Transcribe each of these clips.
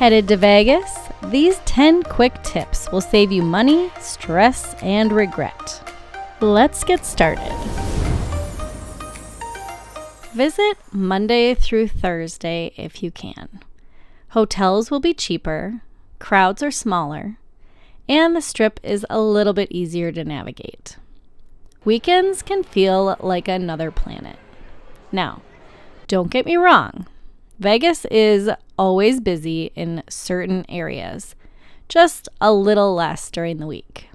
Headed to Vegas? These 10 quick tips will save you money, stress, and regret. Let's get started. Visit Monday through Thursday if you can. Hotels will be cheaper, crowds are smaller, and the Strip is a little bit easier to navigate. Weekends can feel like another planet. Now, don't get me wrong. Vegas is always busy in certain areas, just a little less during the week.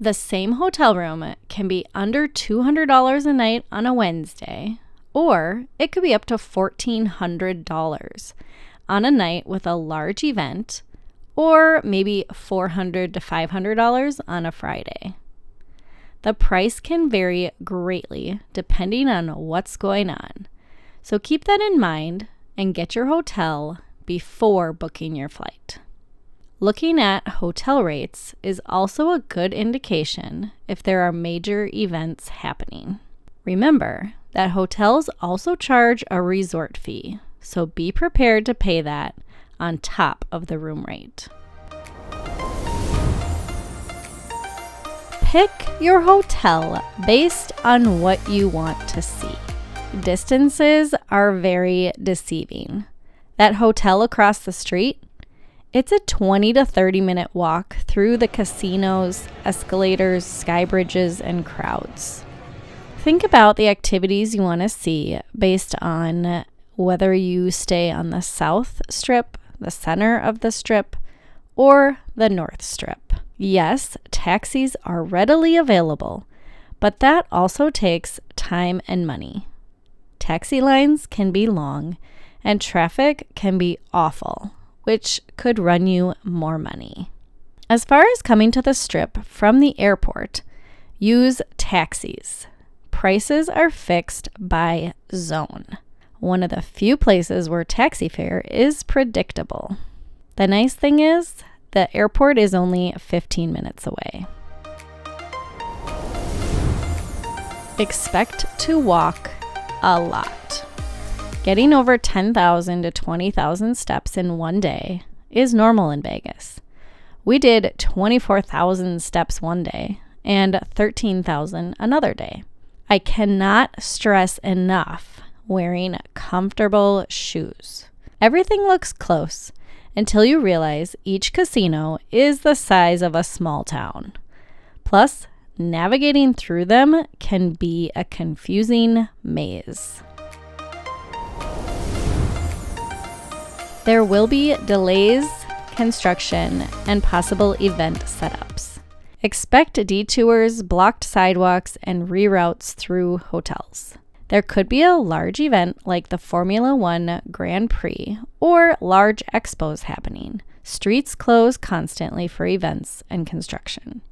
The same hotel room can be under $200 a night on a Wednesday, or it could be up to $1,400 on a night with a large event, or maybe $400 to $500 on a Friday. The price can vary greatly depending on what's going on, so keep that in mind and get your hotel before booking your flight. Looking at hotel rates is also a good indication if there are major events happening. Remember that hotels also charge a resort fee, so be prepared to pay that on top of the room rate. Pick your hotel based on what you want to see. Distances are very deceiving. That hotel across the street, it's a 20 to 30 minute walk through the casinos, escalators, sky bridges, and crowds. Think about the activities you want to see based on whether you stay on the South Strip, the center of the Strip, or the North Strip. Yes, taxis are readily available, but that also takes time and money. Taxi lines can be long, and traffic can be awful, which could run you more money. As far as coming to the Strip from the airport, use taxis. Prices are fixed by zone. One of the few places where taxi fare is predictable. The nice thing is, the airport is only 15 minutes away. Expect to walk a lot. Getting over 10,000 to 20,000 steps in one day is normal in Vegas. We did 24,000 steps one day and 13,000 another day. I cannot stress enough wearing comfortable shoes. Everything looks close until you realize each casino is the size of a small town. Plus, navigating through them can be a confusing maze. There will be delays, construction, and possible event setups. Expect detours, blocked sidewalks, and reroutes through hotels. There could be a large event like the Formula One Grand Prix or large expos happening. Streets close constantly for events and construction.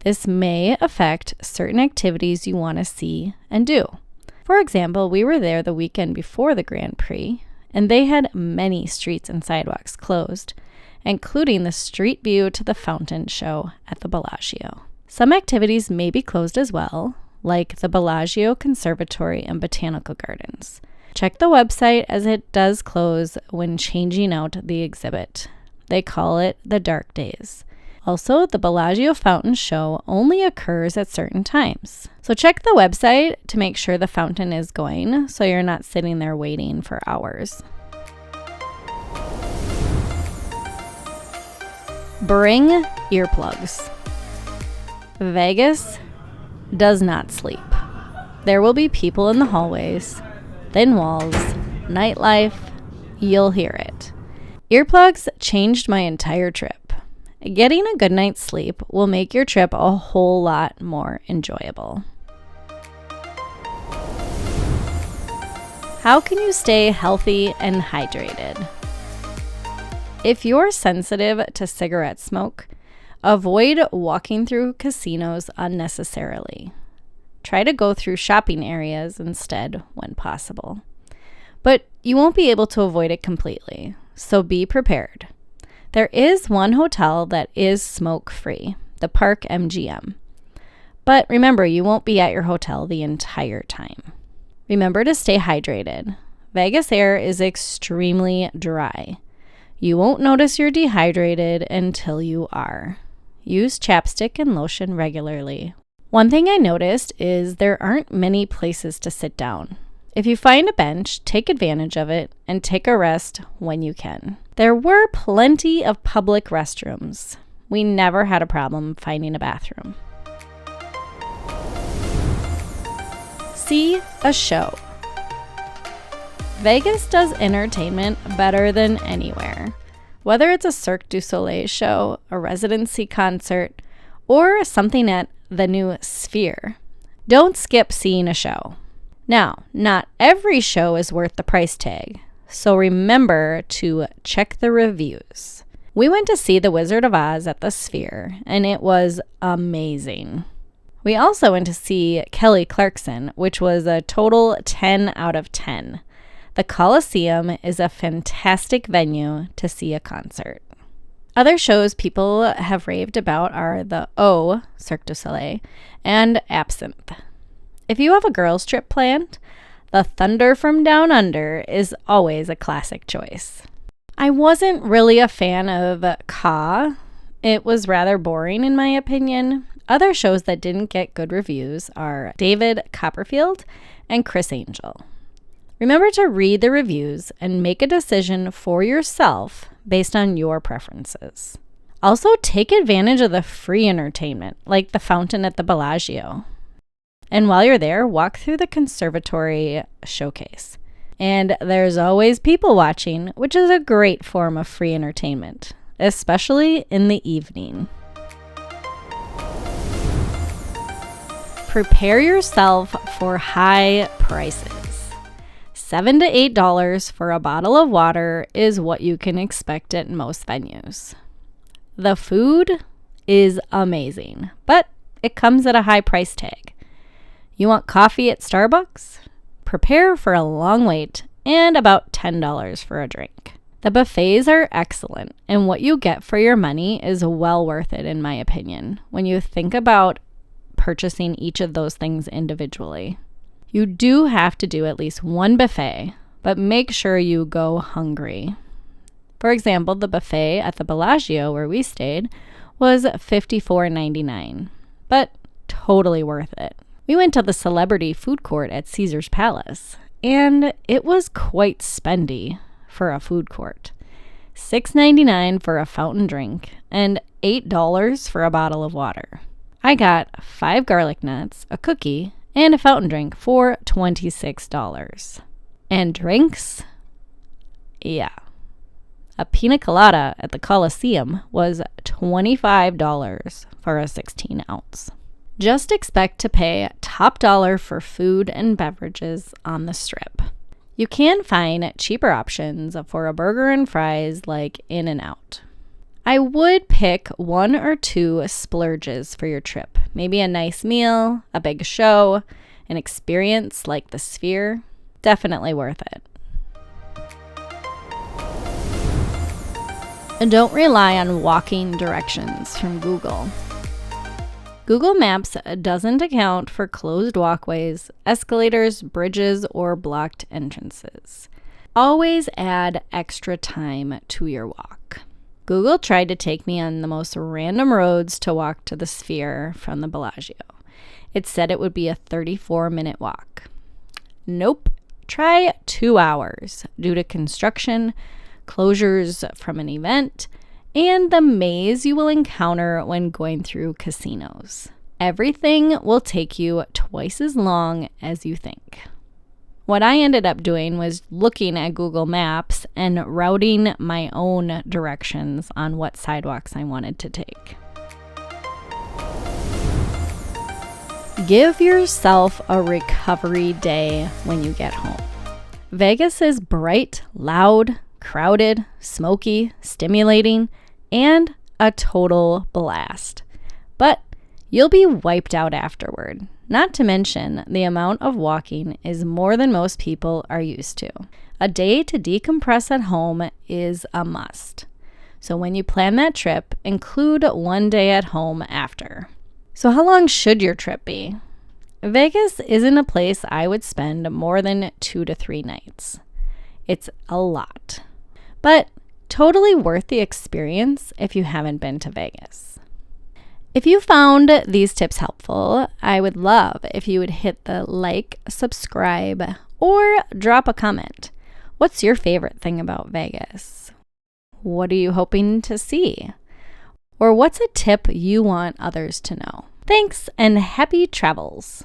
This may affect certain activities you want to see and do. For example, we were there the weekend before the Grand Prix, and they had many streets and sidewalks closed, including the street view to the fountain show at the Bellagio. Some activities may be closed as well, like the Bellagio Conservatory and Botanical Gardens. Check the website as it does close when changing out the exhibit. They call it the dark days. Also, the Bellagio fountain show only occurs at certain times. So check the website to make sure the fountain is going so you're not sitting there waiting for hours. Bring earplugs. Vegas does not sleep. There will be people in the hallways, thin walls, nightlife. You'll hear it. Earplugs changed my entire trip. Getting a good night's sleep will make your trip a whole lot more enjoyable. How can you stay healthy and hydrated? If you're sensitive to cigarette smoke, avoid walking through casinos unnecessarily. Try to go through shopping areas instead when possible. But you won't be able to avoid it completely, so be prepared. There is one hotel that is smoke-free, the Park MGM. But remember, you won't be at your hotel the entire time. Remember to stay hydrated. Vegas air is extremely dry. You won't notice you're dehydrated until you are. Use chapstick and lotion regularly. One thing I noticed is there aren't many places to sit down. If you find a bench, take advantage of it and take a rest when you can. There were plenty of public restrooms. We never had a problem finding a bathroom. See a show. Vegas does entertainment better than anywhere. Whether it's a Cirque du Soleil show, a residency concert, or something at the new Sphere, don't skip seeing a show. Now, not every show is worth the price tag, so remember to check the reviews. We went to see The Wizard of Oz at the Sphere, and it was amazing. We also went to see Kelly Clarkson, which was a total 10 out of 10. The Coliseum is a fantastic venue to see a concert. Other shows people have raved about are the O, Cirque du Soleil, and Absinthe. If you have a girls' trip planned, the Thunder from Down Under is always a classic choice. I wasn't really a fan of Ka. It was rather boring in my opinion. Other shows that didn't get good reviews are David Copperfield and Chris Angel. Remember to read the reviews and make a decision for yourself based on your preferences. Also, take advantage of the free entertainment, like the fountain at the Bellagio. And while you're there, walk through the conservatory showcase. And there's always people watching, which is a great form of free entertainment, especially in the evening. Prepare yourself for high prices. $7 to $8 for a bottle of water is what you can expect at most venues. The food is amazing, but it comes at a high price tag. You want coffee at Starbucks? Prepare for a long wait and about $10 for a drink. The buffets are excellent, and what you get for your money is well worth it in my opinion when you think about purchasing each of those things individually. You do have to do at least one buffet, but make sure you go hungry. For example, the buffet at the Bellagio where we stayed was $54.99, but totally worth it. We went to the celebrity food court at Caesar's Palace, and it was quite spendy for a food court. $6.99 for a fountain drink and $8 for a bottle of water. I got 5 garlic nuts, a cookie, and a fountain drink for $26. And drinks? Yeah. A pina colada at the Coliseum was $25 for a 16 ounce. Just expect to pay top dollar for food and beverages on the Strip. You can find cheaper options for a burger and fries like In-N-Out. I would pick 1 or 2 splurges for your trip. Maybe a nice meal, a big show, an experience like the Sphere. Definitely worth it. And don't rely on walking directions from Google. Google Maps doesn't account for closed walkways, escalators, bridges, or blocked entrances. Always add extra time to your walk. Google tried to take me on the most random roads to walk to the Sphere from the Bellagio. It said it would be a 34-minute walk. Nope. Try 2 hours due to construction, closures from an event, and the maze you will encounter when going through casinos. Everything will take you twice as long as you think. What I ended up doing was looking at Google Maps and routing my own directions on what sidewalks I wanted to take. Give yourself a recovery day when you get home. Vegas is bright, loud, crowded, smoky, stimulating, and a total blast. But you'll be wiped out afterward. Not to mention, the amount of walking is more than most people are used to. A day to decompress at home is a must. So when you plan that trip, include 1 day at home after. So how long should your trip be? Vegas isn't a place I would spend more than 2 to 3 nights. It's a lot. But Totally worth the experience if you haven't been to Vegas. If you found these tips helpful, I would love if you would hit the like, subscribe, or drop a comment. What's your favorite thing about Vegas? What are you hoping to see? Or what's a tip you want others to know? Thanks and happy travels.